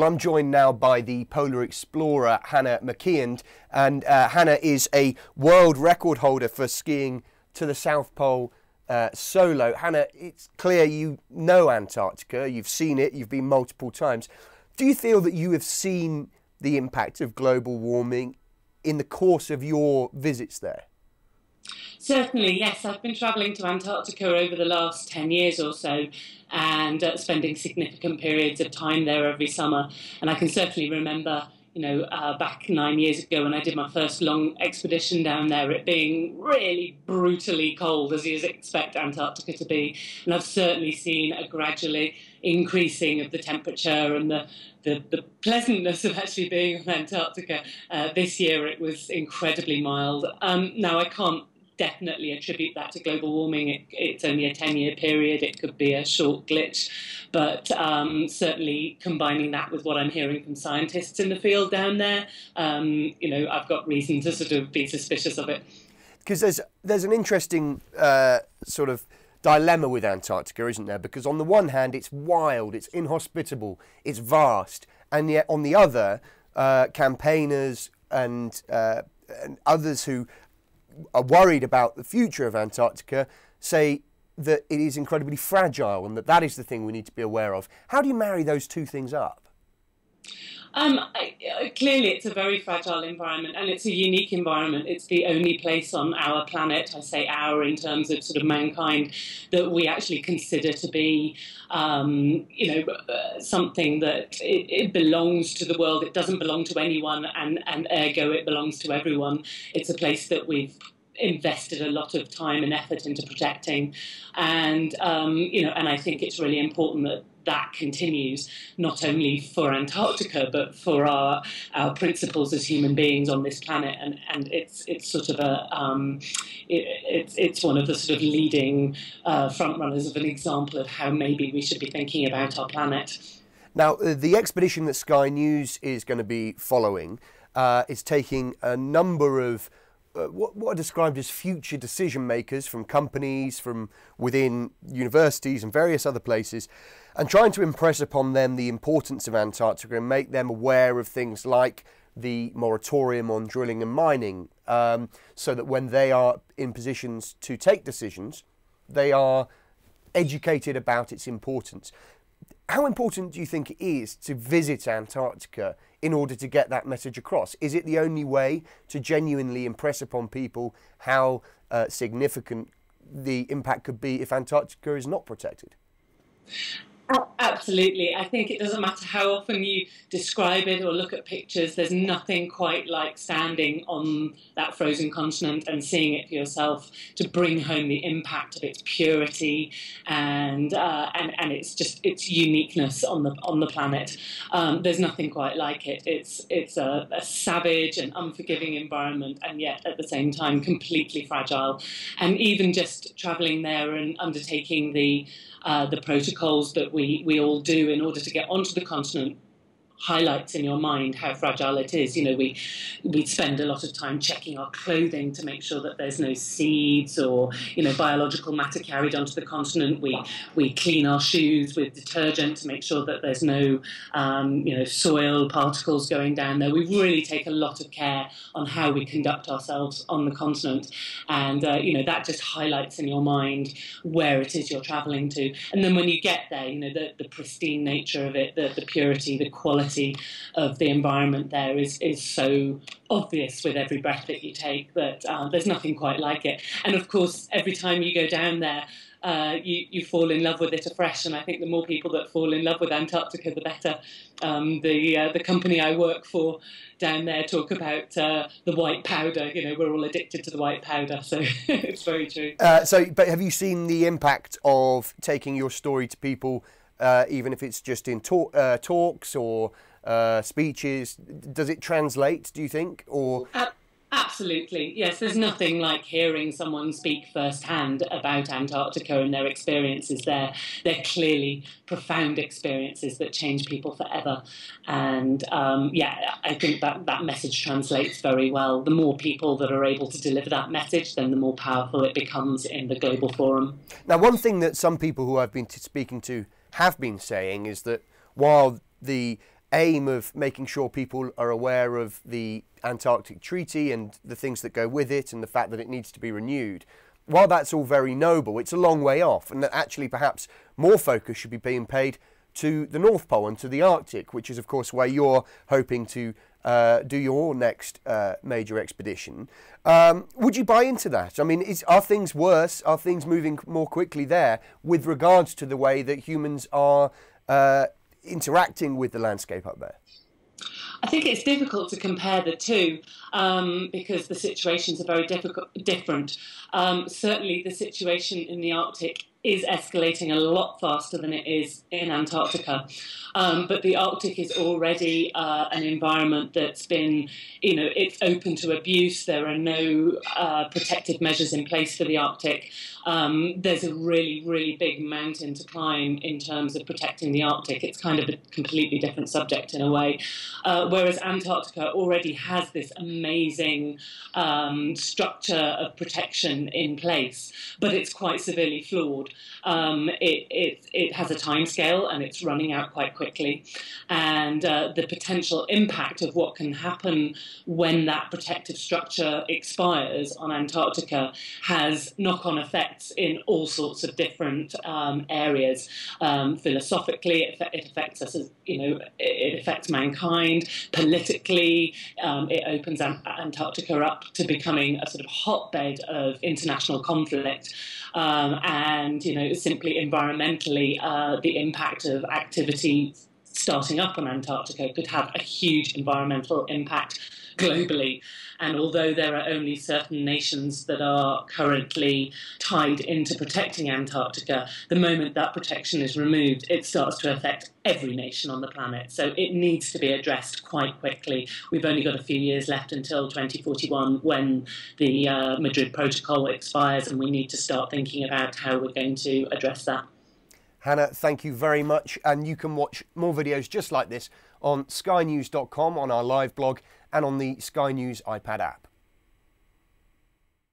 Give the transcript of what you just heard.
Well, I'm joined now by the polar explorer Hannah McKeand, and Hannah is a world record holder for skiing to the South Pole solo. Hannah, it's clear you know Antarctica, you've seen it, you've been multiple times. Do you feel that you have seen the impact of global warming in the course of your visits there? Certainly, yes. I've been travelling to Antarctica over the last 10 years or so and spending significant periods of time there every summer. And I can certainly remember, back 9 years ago when I did my first long expedition down there, it being really brutally cold, as you'd expect Antarctica to be. And I've certainly seen a gradually increasing of the temperature and the pleasantness of actually being on Antarctica. This year it was incredibly mild. Now, I can't definitely attribute that to global warming. It's only a 10-year period. It could be a short glitch. But certainly combining that with what I'm hearing from scientists in the field down there, I've got reason to sort of be suspicious of it. Because there's an interesting sort of dilemma with Antarctica, isn't there? Because on the one hand, it's wild, it's inhospitable, it's vast. And yet on the other, campaigners and others who are worried about the future of Antarctica say that it is incredibly fragile and that is the thing we need to be aware of. How do you marry those two things up? Clearly it's a very fragile environment, and it's a unique environment. It's the only place on our planet, I say our in terms of sort of mankind, that we actually consider to be something that it belongs to the world. It doesn't belong to anyone, and ergo it belongs to everyone. It's a place that we've invested a lot of time and effort into protecting, and and I think it's really important that continues, not only for Antarctica but for our principles as human beings on this planet. And it's sort of it's one of the sort of leading front runners of an example of how maybe we should be thinking about our planet. Now, the expedition that Sky News is going to be following is taking a number of what are described as future decision makers from companies, from within universities and various other places, and trying to impress upon them the importance of Antarctica and make them aware of things like the moratorium on drilling and mining, so that when they are in positions to take decisions, they are educated about its importance. How important do you think it is to visit Antarctica in order to get that message across? Is it the only way to genuinely impress upon people how significant the impact could be if Antarctica is not protected? Absolutely. I think it doesn't matter how often you describe it or look at pictures, there's nothing quite like standing on that frozen continent and seeing it for yourself to bring home the impact of its purity and its uniqueness on the planet. There's nothing quite like it. It's a savage and unforgiving environment, and yet at the same time completely fragile. And even just travelling there and undertaking the protocols that we all do in order to get onto the continent highlights in your mind how fragile it is. We spend a lot of time checking our clothing to make sure that there's no seeds or biological matter carried onto the continent. We clean our shoes with detergent to make sure that there's no soil particles going down there. We really take a lot of care on how we conduct ourselves on the continent, and that just highlights in your mind where it is you're travelling to. And then when you get there, the pristine nature of it, the purity, the quality of the environment there is so obvious with every breath that you take that there's nothing quite like it. And of course, every time you go down there, you fall in love with it afresh, and I think the more people that fall in love with Antarctica, the better. The company I work for down there talk about the white powder. We're all addicted to the white powder, so it's very true. But have you seen the impact of taking your story to people, even if it's just in talks or speeches? Does it translate, do you think? Or Absolutely, yes. There's nothing like hearing someone speak firsthand about Antarctica and their experiences there. They're clearly profound experiences that change people forever. And I think that message translates very well. The more people that are able to deliver that message, then the more powerful it becomes in the global forum. Now, one thing that some people who I've been speaking to have been saying is that while the aim of making sure people are aware of the Antarctic Treaty and the things that go with it and the fact that it needs to be renewed, while that's all very noble, it's a long way off, and that actually perhaps more focus should be being paid to the North Pole and to the Arctic, which is of course where you're hoping to do your next major expedition. Would you buy into that? I mean, are things worse? Are things moving more quickly there with regards to the way that humans are interacting with the landscape up there? I think it's difficult to compare the two because the situations are very different. Certainly the situation in the Arctic is escalating a lot faster than it is in Antarctica. But the Arctic is already an environment that's been, it's open to abuse. There are no protective measures in place for the Arctic. There's a really, really big mountain to climb in terms of protecting the Arctic. It's kind of a completely different subject in a way. Whereas Antarctica already has this amazing structure of protection in place, but it's quite severely flawed. It has a time scale and it's running out quite quickly. And the potential impact of what can happen when that protective structure expires on Antarctica has knock-on effects in all sorts of different areas. Philosophically, it affects us as, it affects mankind. Politically, it opens Antarctica up to becoming a sort of hotbed of international conflict. And, simply environmentally, the impact of activity starting up on Antarctica could have a huge environmental impact globally. And although there are only certain nations that are currently tied into protecting Antarctica, the moment that protection is removed, it starts to affect every nation on the planet. So it needs to be addressed quite quickly. We've only got a few years left until 2041 when the Madrid Protocol expires, and we need to start thinking about how we're going to address that. Hannah, thank you very much. And you can watch more videos just like this on skynews.com, on our live blog, and on the Sky News iPad app.